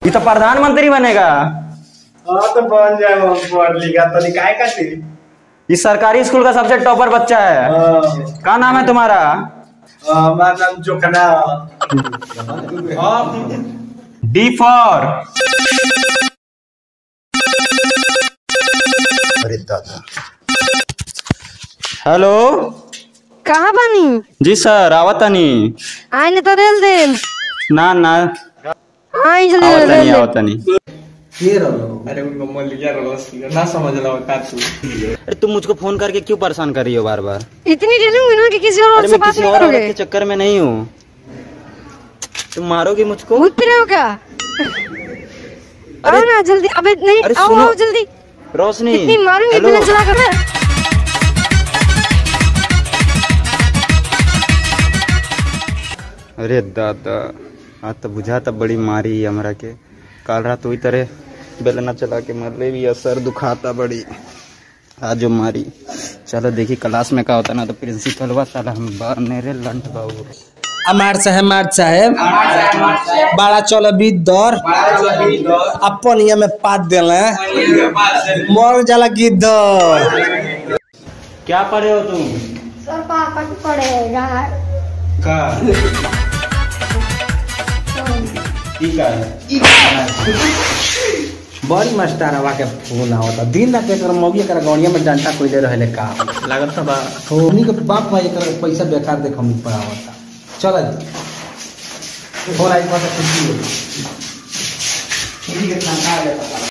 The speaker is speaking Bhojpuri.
ये तो प्रधानमंत्री बनेगा। हाँ तो बन जाए, पढ़ लिखा तो निकाय का थी। इस सरकारी स्कूल का सबसे टॉपर बच्चा है। क्या नाम है तुम्हारा? हमारा नाम जोखना। D for. अरे दादा। हेलो। कहाँ बानी? जी सर आवतनी। आइने तो रेल दे। ना ना आई जल्दी आवतनी रेल दे। आवतनी। अरे उनको मोलिया ना समझ लो का तू। अरे तुम मुझको फोन करके क्यों परेशान कर रही हो बार बार? इतनी डीलिंग हुई ना कि किसी और अरे से मैं बात किसी नहीं और औरत करोगे? के चक्कर में नहीं हूँ। तुम मारोगी मुझको? भूत फिरे हो क्या? आओ ना जल्दी। अबे नहीं, अरे आओ सुनो। आओ जल्दी। रोशनी इतनी मारूंगी हेलो। बिना चला कर। अरे दादा आज तो बुझा तब बड़ी मारी हमरा के। काल रात वही तरह बेलना चला के मरले भी, सर दुखाता बड़ी। आज जो मारी। चलो देखी क्लास में क्या होता ना, तो प्रिंसिपल वा साला हम मेरे लंट बाबू। मार साहेब बड़ा चल दौर अपन ये में पात दिले मर जाला गिद्दर। क्या पढ़े हो तुम? सर पापा की पड़ेगा। का ठीक है। बड़ी मास्टरवा के फोन आवता दिन रात एकर मौगी एकर गौड़िया में डंटा कोई दे रहले का लागत बा। हमनी के बाप भाई एकर पैसा बेकार देख हमनी पढ़ावता। चल फोन आई पास खुशी हो।